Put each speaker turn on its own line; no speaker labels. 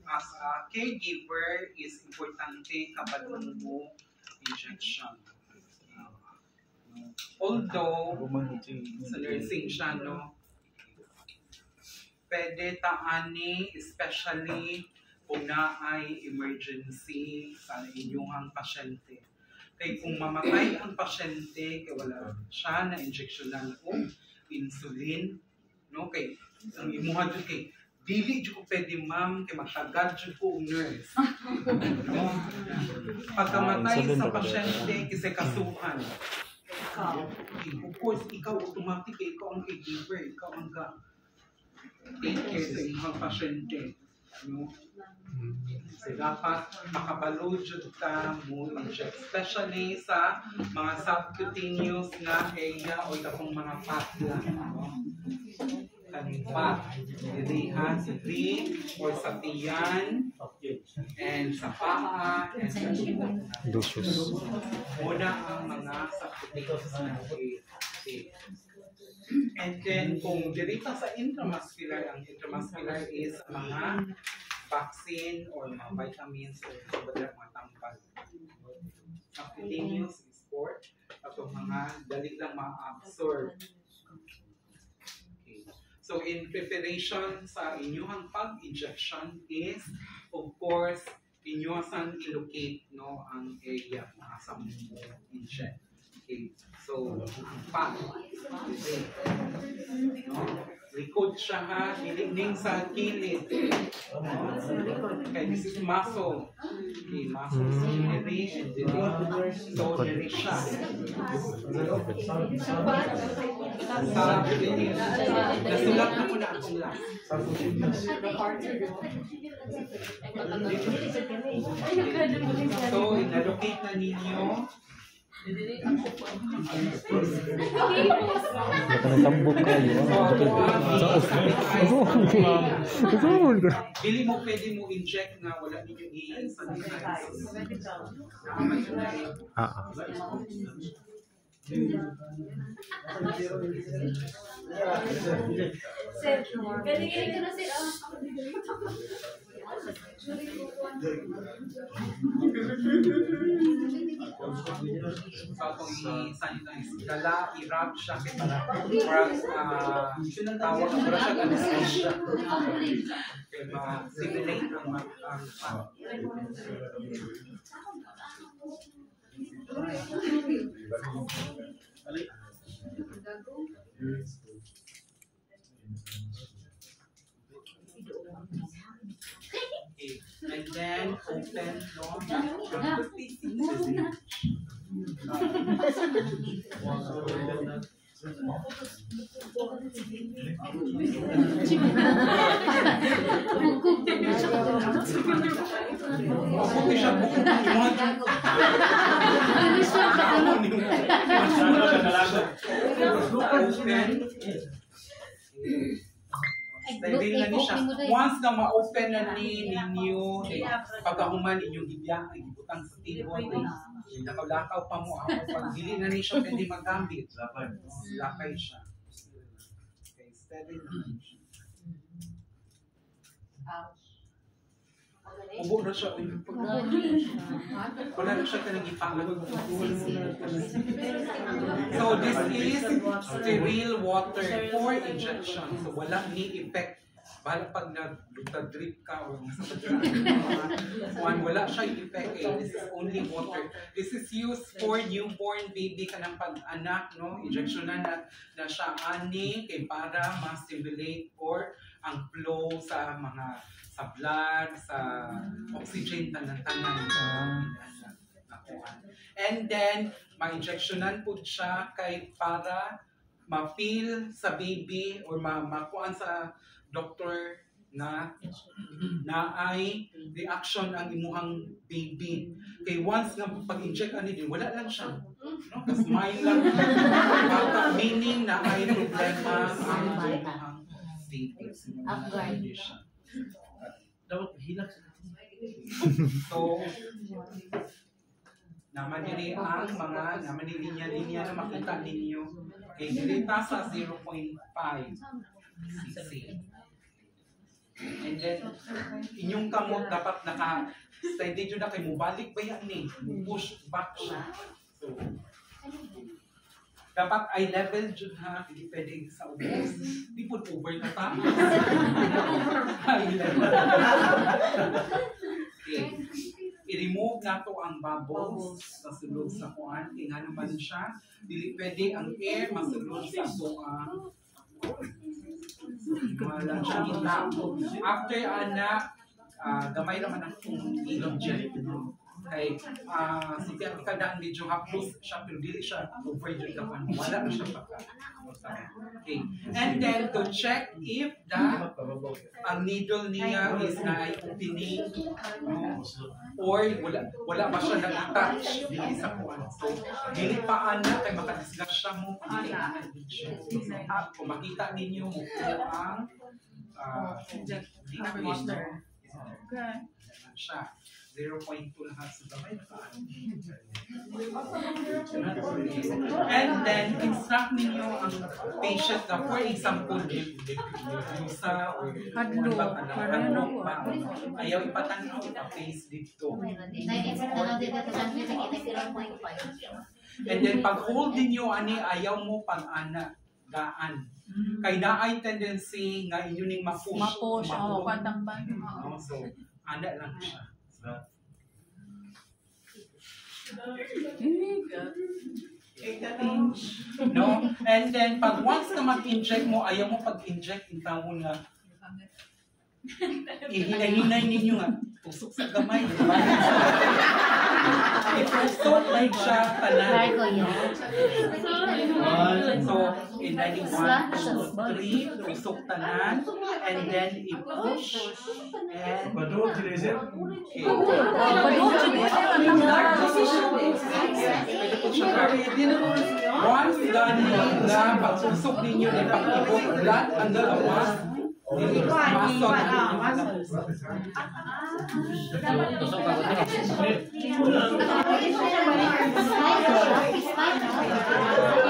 as a caregiver is importante kabalo mo injection. Although sa nursing siya, no, pwede taani, especially kung naay emergency sa inyong pasyente. Kaya kung mamatay ang pasyente, kaya wala siya na injeksyonan o insulin, no, kay ang imuha dyan kay dili dyan ko pwede ma'am, kay matagad dyan ko nurse. No? Pagkamatay sa pasyente, kasi kasuhan. Of course, ikaw automatic, ikaw ang caregiver, ikaw ang take care sa inyong pasyente. No? So, dapat makabalo dyan ka mo inject, especially sa mga subcutaneous na area o itong mga patla. No? Kanimpat, dilihan, dili, or sa tiyan, and sa paa, and sa
Lucius.
muna ang mga subcutaneous na area. And then, kung dirita sa intramuscular, ang intramuscular is mga vaccine or mga vitamins or mga tampal. Subcutaneous is for atong mga dali lang ma-absorb. Okay. So, in preparation sa inyong pag-injection is, of course, inyong sang ilocate, no, ang area na sa mo inject. Okay. So, pa. Okay. No? Likod siya ha, dilining sa kilid. Okay, this is muscle. Okay, muscle dili and dili. So, dili siya. Sa dili. Nasulat na ko na akong last. So, inallocate na ninyo.
Nakatambok kayo.
Dili mo pwede mo inject na wala ninyo i-sanitize.
Galing-galing ka na sir.
So, kung i-sanitize, dala, i-wrap siya kay para tawag ang para siya anesthesia. Kaya ma-simulate ang okay. And then open once na ma-open na ninyo, pagkahuman ninyong gibiyak, ay gibutang sa tibot, lakaw-lakaw pa mo ako. Pag dili na niya siya pwede magamit, lakay siya. Okay, steady naman siya. Ubo na siya. Wala na siya ka nag-ipangan. So this is sterile water for injection. So wala ni effect. Bahala pag nag-drip ka o wala siya effect. This is only water. This is used for newborn baby ka ng pag-anak. No? Injection na siya ani kay para ma-stimulate or ang flow sa mga sa blood, sa oxygen, tanan-tanan. And then, ma-injectionan po siya kay para ma-feel sa baby or makuhaan sa doktor na ay reaction ang imuhang baby. Kay once na pag-inject din, wala lang siya. No? Kasmile lang. Meaning na ay problema ang imuhang baby.
Dapat hilak sa
So, naman nili ang mga linya-linya na makita ninyo. Okay, dilita sa 0.5 cc. And then, inyong kamot dapat naka-steady dyan na kayo. Mubalik ba yan eh? Push back siya. So, dapat ay level dyan ha. Hindi pwede sa ubos. Hindi po over na tayo. Ay level. Okay. I-remove na to ang bubbles sa sulod sa kuan. Tingnan naman siya. Dili pwede ang air masulod sa kuan. Wala siya kita. After anak, gamay naman ang ilong gel. Kay sige ang kadaan medyo haplos siya pero dili siya over dyan kapan. Wala na siya pagka. Okay. And then to check if ang needle niya is na ay opening, no? Or wala ba siya nag-touch dili sa kuan. So dili pa ana kay makadisgas siya mo dili ana din siya. Kung makita ninyo mo ang water. Okay. Siya 0.2 lahat sa gamay. And then, instruct ninyo ang patient na, for example, sa or hadlok ba, ayaw ipatanaw ang face dito. And then, pag hold ninyo, ayaw mo pag-ana, gaan. Kay naay tendency nga inyong ma-push.
Ma-push, patang ba?
So, ana lang siya. No? And then, pag once na mag-inject mo, ayaw mo pag-inject, yung tawon nga, ihinay-hinay ninyo nga, tusok sa gamay. Itusok like siya tanan. So, inhaling 1, 2, 3, tusok tanan, and then i-push, and once done na pagsusok ninyo na pag-ibot blood ang dalawa,
Spike.